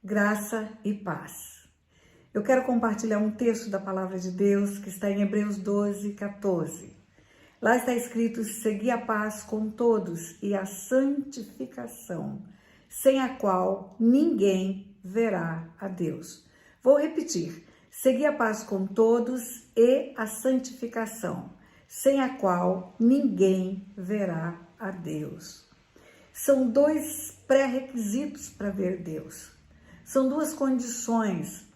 graça e paz. Eu quero compartilhar um texto da Palavra de Deus que está em Hebreus 12, 14. Lá está escrito: segui a paz com todos e a santificação, sem a qual ninguém verá a Deus. Vou repetir: segui a paz com todos e a santificação, sem a qual ninguém verá a Deus. São dois pré-requisitos para ver Deus. São duas condições,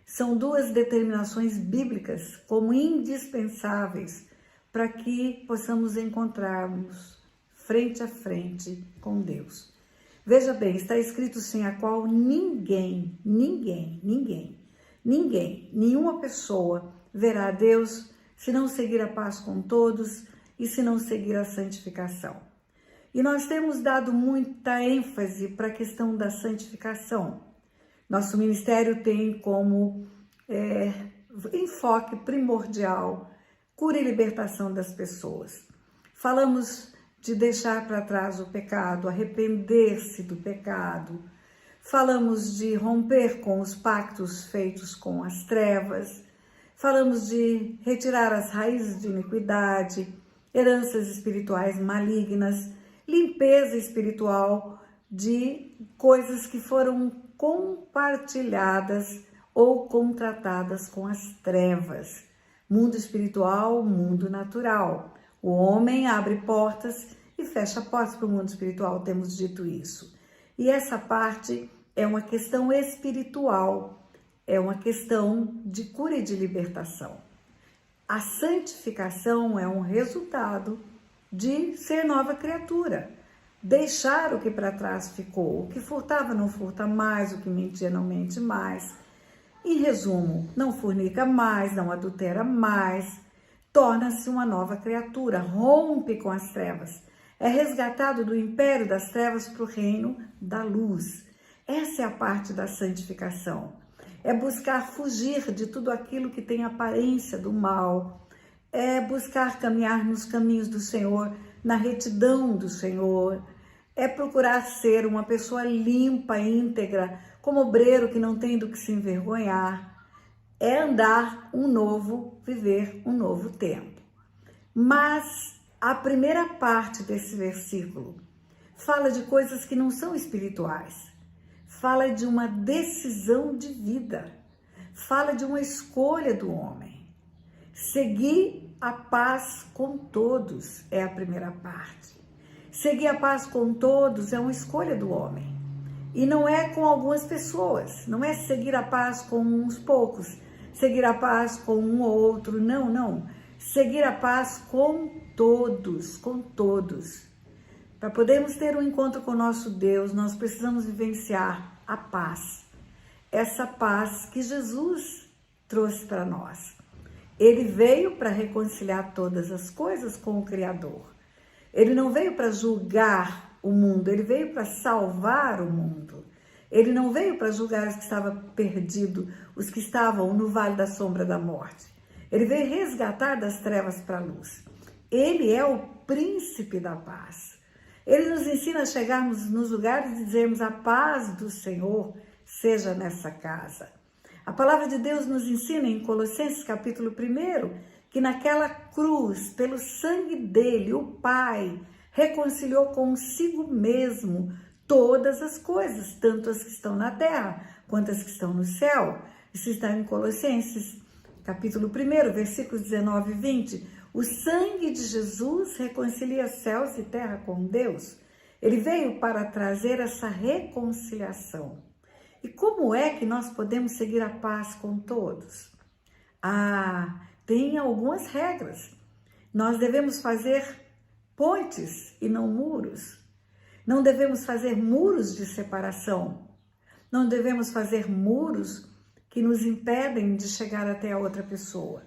são duas determinações bíblicas como indispensáveis para que possamos encontrarmos frente a frente com Deus. Veja bem, está escrito sem a qual nenhuma pessoa verá a Deus se não seguir a paz com todos e se não seguir a santificação. E nós temos dado muita ênfase para a questão da santificação. Nosso ministério tem como enfoque primordial cura e libertação das pessoas. Falamos de deixar para trás o pecado, arrepender-se do pecado. Falamos de romper com os pactos feitos com as trevas. Falamos de retirar as raízes de iniquidade, heranças espirituais malignas, limpeza espiritual de coisas que foram compartilhadas ou contratadas com as trevas. Mundo espiritual, mundo natural. O homem abre portas e fecha portas para o mundo espiritual, temos dito isso. E essa parte é uma questão espiritual, é uma questão de cura e de libertação. A santificação é um resultado de ser nova criatura. Deixar o que para trás ficou, o que furtava não furta mais, o que mentia não mente mais. Em resumo, não fornica mais, não adultera mais, torna-se uma nova criatura, rompe com as trevas, é resgatado do império das trevas para o reino da luz. Essa é a parte da santificação, é buscar fugir de tudo aquilo que tem aparência do mal, é buscar caminhar nos caminhos do Senhor, na retidão do Senhor, é procurar ser uma pessoa limpa, íntegra, como obreiro que não tem do que se envergonhar, é andar viver um novo tempo. Mas a primeira parte desse versículo fala de coisas que não são espirituais, fala de uma decisão de vida, fala de uma escolha do homem. Seguir a paz com todos é a primeira parte. Seguir a paz com todos é uma escolha do homem. E não é com algumas pessoas, não é seguir a paz com uns poucos, seguir a paz com um ou outro, não. Seguir a paz com todos, com todos. Para podermos ter um encontro com o nosso Deus, nós precisamos vivenciar a paz. Essa paz que Jesus trouxe para nós. Ele veio para reconciliar todas as coisas com o Criador. Ele não veio para julgar o mundo, ele veio para salvar o mundo. Ele não veio para julgar os que estavam perdidos, os que estavam no vale da sombra da morte. Ele veio resgatar das trevas para a luz. Ele é o príncipe da paz. Ele nos ensina a chegarmos nos lugares e dizermos: a paz do Senhor seja nessa casa. A palavra de Deus nos ensina em Colossenses capítulo 1, que naquela cruz, pelo sangue dele, o Pai reconciliou consigo mesmo todas as coisas, tanto as que estão na terra, quanto as que estão no céu. Isso está em Colossenses, capítulo 1, versículos 19 e 20. O sangue de Jesus reconcilia céus e terra com Deus. Ele veio para trazer essa reconciliação. E como é que nós podemos seguir a paz com todos? Tem algumas regras. Nós devemos fazer pontes e não muros. Não devemos fazer muros de separação. Não devemos fazer muros que nos impedem de chegar até a outra pessoa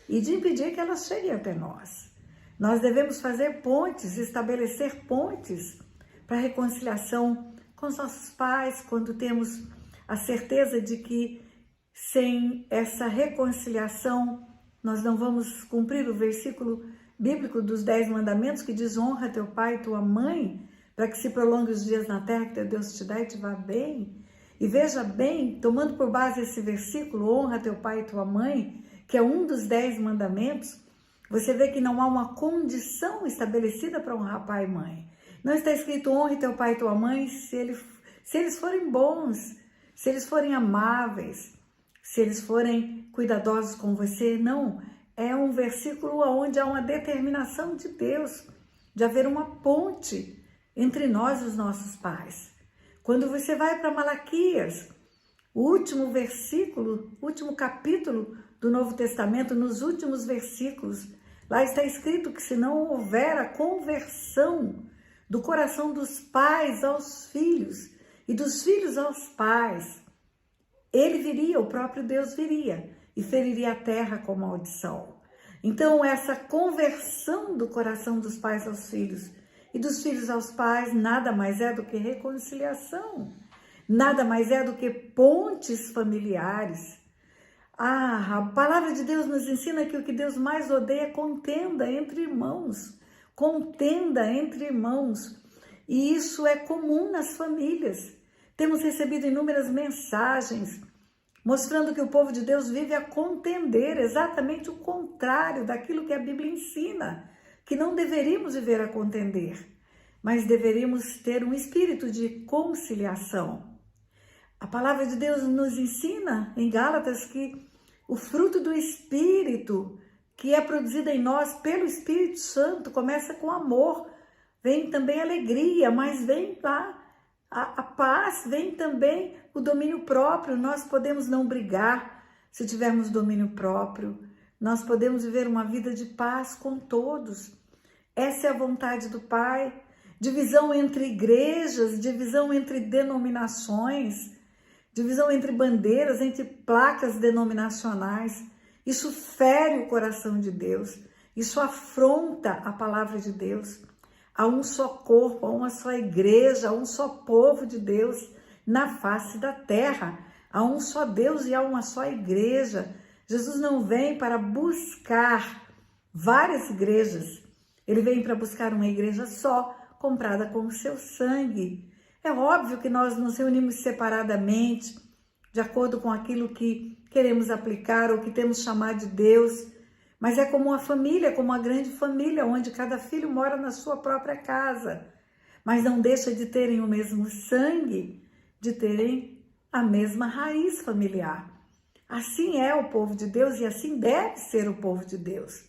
e de impedir que ela chegue até nós. Nós devemos fazer pontes, estabelecer pontes para a reconciliação com os nossos pais, quando temos a certeza de que sem essa reconciliação nós não vamos cumprir o versículo bíblico dos 10 mandamentos que diz: honra teu pai e tua mãe, para que se prolongue os dias na terra que teu Deus te dá e te vá bem. E veja bem, tomando por base esse versículo, honra teu pai e tua mãe, que é um dos 10 mandamentos, você vê que não há uma condição estabelecida para honrar pai e mãe. Não está escrito honre teu pai e tua mãe se eles forem bons, se eles forem amáveis, se eles forem cuidadosos com você. Não, é um versículo onde há uma determinação de Deus de haver uma ponte entre nós e os nossos pais. Quando você vai para Malaquias, o último versículo, último capítulo do Novo Testamento, nos últimos versículos, lá está escrito que se não houver a conversão do coração dos pais aos filhos e dos filhos aos pais, ele viria, o próprio Deus viria e feriria a terra com maldição. Então, essa conversão do coração dos pais aos filhos e dos filhos aos pais nada mais é do que reconciliação, nada mais é do que pontes familiares. A palavra de Deus nos ensina que o que Deus mais odeia é contenda entre irmãos, contenda entre irmãos, e isso é comum nas famílias. Temos recebido inúmeras mensagens mostrando que o povo de Deus vive a contender, exatamente o contrário daquilo que a Bíblia ensina, que não deveríamos viver a contender, mas deveríamos ter um espírito de conciliação. A palavra de Deus nos ensina em Gálatas que o fruto do Espírito, que é produzido em nós pelo Espírito Santo, começa com amor, vem também alegria, mas vem lá a paz, vem também o domínio próprio. Nós podemos não brigar se tivermos domínio próprio, nós podemos viver uma vida de paz com todos. Essa é a vontade do Pai. Divisão entre igrejas, divisão entre denominações, divisão entre bandeiras, entre placas denominacionais. Isso fere o coração de Deus, isso afronta a palavra de Deus. Há um só corpo, há uma só igreja, há um só povo de Deus na face da terra. Há um só Deus e há uma só igreja. Jesus não vem para buscar várias igrejas, ele vem para buscar uma igreja só, comprada com o seu sangue. É óbvio que nós nos reunimos separadamente, de acordo com aquilo que queremos aplicar ou que temos chamado de Deus, mas é como uma família, como uma grande família, onde cada filho mora na sua própria casa, mas não deixa de terem o mesmo sangue, de terem a mesma raiz familiar. Assim é o povo de Deus e assim deve ser o povo de Deus.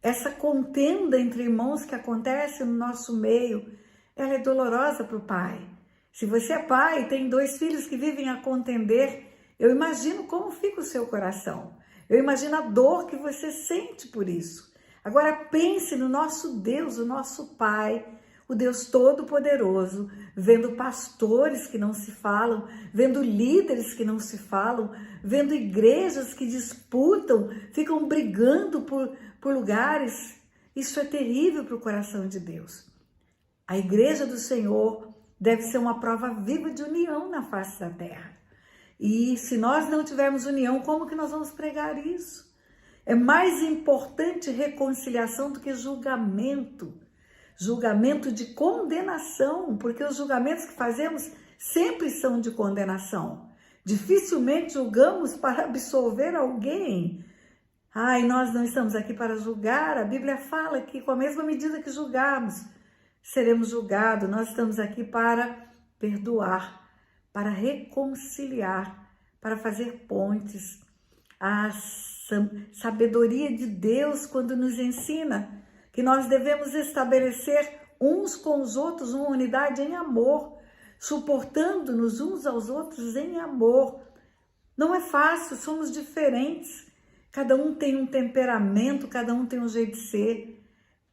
Essa contenda entre irmãos que acontece no nosso meio, ela é dolorosa para o pai. Se você é pai e tem 2 filhos que vivem a contender, eu imagino como fica o seu coração. Eu imagino a dor que você sente por isso. Agora pense no nosso Deus, o nosso Pai, o Deus Todo-Poderoso, vendo pastores que não se falam, vendo líderes que não se falam, vendo igrejas que disputam, ficam brigando por lugares. Isso é terrível para o coração de Deus. A igreja do Senhor deve ser uma prova viva de união na face da terra. E se nós não tivermos união, como que nós vamos pregar isso? É mais importante reconciliação do que julgamento. Julgamento de condenação, porque os julgamentos que fazemos sempre são de condenação. Dificilmente julgamos para absolver alguém. Nós não estamos aqui para julgar. A Bíblia fala que com a mesma medida que julgarmos, seremos julgados. Nós estamos aqui para perdoar, para reconciliar, para fazer pontes. A sabedoria de Deus quando nos ensina que nós devemos estabelecer uns com os outros uma unidade em amor, suportando-nos uns aos outros em amor. Não é fácil, somos diferentes, cada um tem um temperamento, cada um tem um jeito de ser,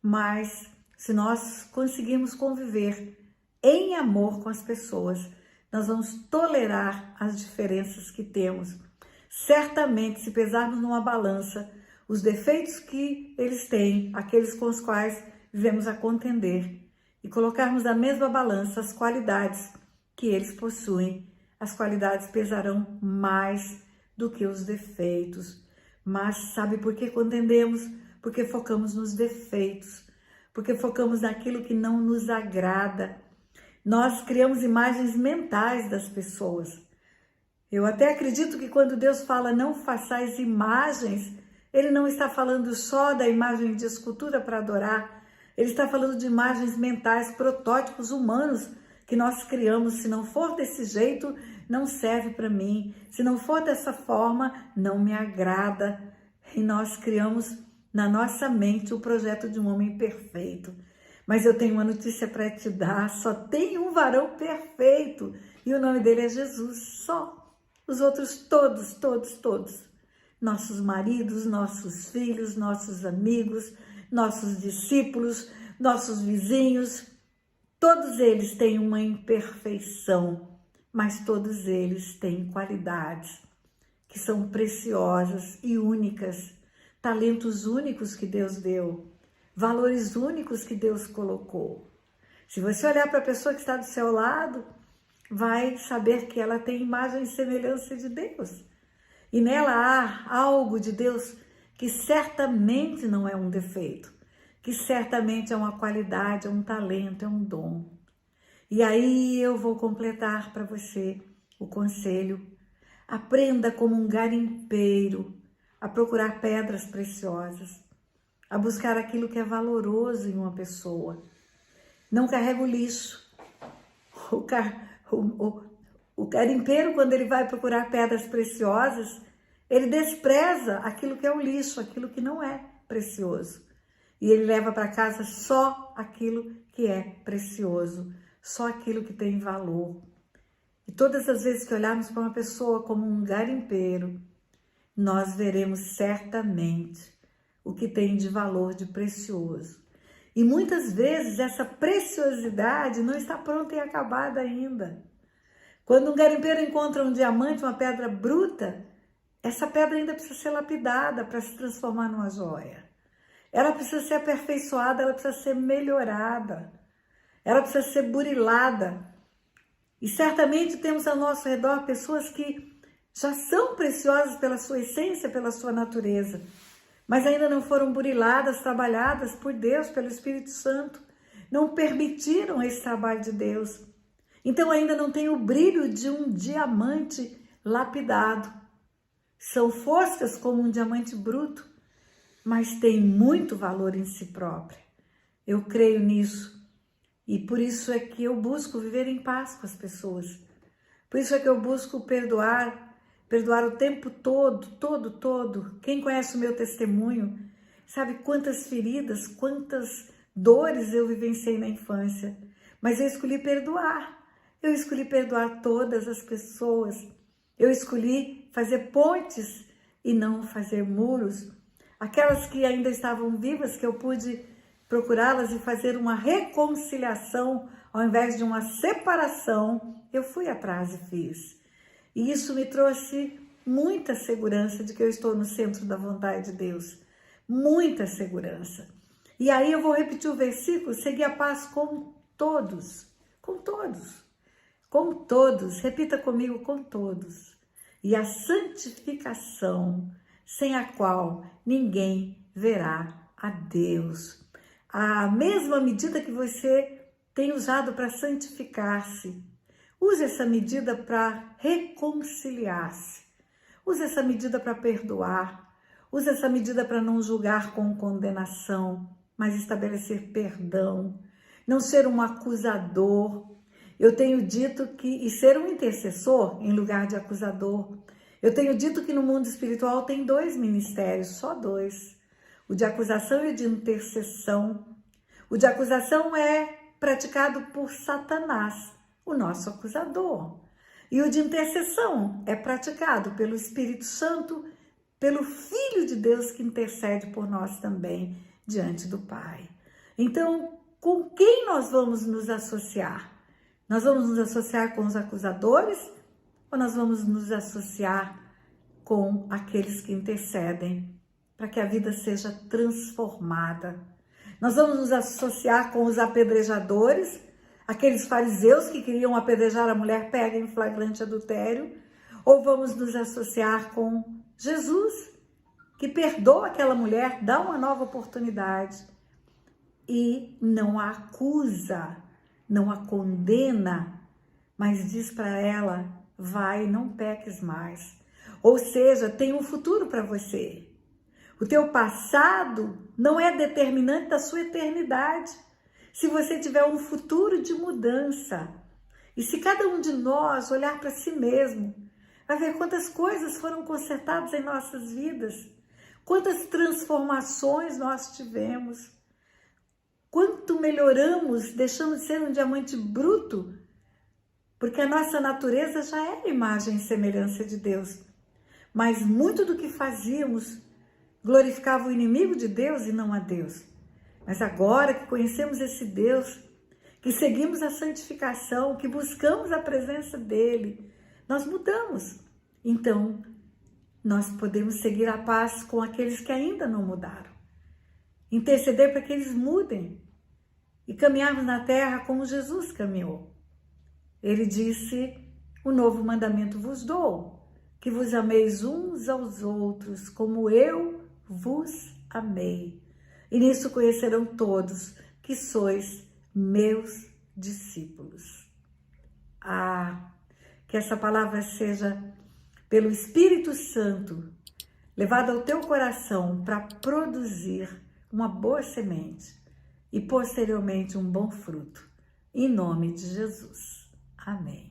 mas se nós conseguirmos conviver em amor com as pessoas, nós vamos tolerar as diferenças que temos. Certamente, se pesarmos numa balança os defeitos que eles têm, aqueles com os quais vivemos a contender, e colocarmos na mesma balança as qualidades que eles possuem, as qualidades pesarão mais do que os defeitos. Mas sabe por que contendemos? Porque focamos nos defeitos, porque focamos naquilo que não nos agrada. Nós criamos imagens mentais das pessoas. Eu até acredito que quando Deus fala não façais imagens, Ele não está falando só da imagem de escultura para adorar, Ele está falando de imagens mentais, protótipos humanos que nós criamos. Se não for desse jeito, não serve para mim. Se não for dessa forma, não me agrada. E nós criamos na nossa mente o projeto de um homem perfeito. Mas eu tenho uma notícia para te dar, só tem um varão perfeito e o nome dele é Jesus, só. Os outros todos, nossos maridos, nossos filhos, nossos amigos, nossos discípulos, nossos vizinhos, todos eles têm uma imperfeição, mas todos eles têm qualidades que são preciosas e únicas, talentos únicos que Deus deu, valores únicos que Deus colocou. Se você olhar para a pessoa que está do seu lado, vai saber que ela tem imagem e semelhança de Deus. E nela há algo de Deus que certamente não é um defeito, que certamente é uma qualidade, é um talento, é um dom. E aí eu vou completar para você o conselho. Aprenda como um garimpeiro a procurar pedras preciosas, a buscar aquilo que é valoroso em uma pessoa. Não carrega o lixo. O garimpeiro, quando ele vai procurar pedras preciosas, ele despreza aquilo que é o lixo, aquilo que não é precioso. E ele leva para casa só aquilo que é precioso, só aquilo que tem valor. E todas as vezes que olharmos para uma pessoa como um garimpeiro, nós veremos certamente o que tem de valor, de precioso. E muitas vezes essa preciosidade não está pronta e acabada ainda. Quando um garimpeiro encontra um diamante, uma pedra bruta, essa pedra ainda precisa ser lapidada para se transformar numa joia. Ela precisa ser aperfeiçoada, ela precisa ser melhorada, ela precisa ser burilada. E certamente temos ao nosso redor pessoas que já são preciosas pela sua essência, pela sua natureza, mas ainda não foram buriladas, trabalhadas por Deus, pelo Espírito Santo, não permitiram esse trabalho de Deus. Então ainda não tem o brilho de um diamante lapidado. São foscas como um diamante bruto, mas tem muito valor em si própria. Eu creio nisso. E por isso é que eu busco viver em paz com as pessoas. Por isso é que eu busco perdoar o tempo todo. Quem conhece o meu testemunho sabe quantas feridas, quantas dores eu vivenciei na infância. Mas eu escolhi perdoar. Eu escolhi perdoar todas as pessoas. Eu escolhi fazer pontes e não fazer muros. Aquelas que ainda estavam vivas, que eu pude procurá-las e fazer uma reconciliação, ao invés de uma separação, eu fui atrás e fiz. E isso me trouxe muita segurança de que eu estou no centro da vontade de Deus. Muita segurança. E aí eu vou repetir o versículo: segui a paz com todos. Com todos. Com todos. Repita comigo: com todos. E a santificação, sem a qual ninguém verá a Deus. A mesma medida que você tem usado para santificar-se, use essa medida para reconciliar-se. Use essa medida para perdoar. Use essa medida para não julgar com condenação, mas estabelecer perdão. Não ser um acusador. Eu tenho dito que, e ser um intercessor em lugar de acusador. Eu tenho dito que no mundo espiritual tem dois ministérios, só dois. O de acusação e o de intercessão. O de acusação é praticado por Satanás, o nosso acusador. E o de intercessão é praticado pelo Espírito Santo, pelo Filho de Deus que intercede por nós também diante do Pai. Então, com quem nós vamos nos associar? Nós vamos nos associar com os acusadores ou nós vamos nos associar com aqueles que intercedem para que a vida seja transformada? Nós vamos nos associar com os apedrejadores, aqueles fariseus que queriam apedrejar a mulher pega em flagrante adultério, ou vamos nos associar com Jesus, que perdoa aquela mulher, dá uma nova oportunidade e não a acusa, não a condena, mas diz para ela: vai, não peques mais. Ou seja, tem um futuro para você. O teu passado não é determinante da sua eternidade. Se você tiver um futuro de mudança, e se cada um de nós olhar para si mesmo, vai ver quantas coisas foram consertadas em nossas vidas, quantas transformações nós tivemos, quanto melhoramos, deixamos de ser um diamante bruto, porque a nossa natureza já era imagem e semelhança de Deus. Mas muito do que fazíamos glorificava o inimigo de Deus e não a Deus. Mas agora que conhecemos esse Deus, que seguimos a santificação, que buscamos a presença dele, nós mudamos. Então, nós podemos seguir a paz com aqueles que ainda não mudaram. Interceder para que eles mudem e caminharmos na terra como Jesus caminhou. Ele disse, o novo mandamento vos dou, que vos ameis uns aos outros, como eu vos amei. E nisso conhecerão todos que sois meus discípulos. Que essa palavra seja, pelo Espírito Santo, levada ao teu coração para produzir uma boa semente e posteriormente um bom fruto. Em nome de Jesus. Amém.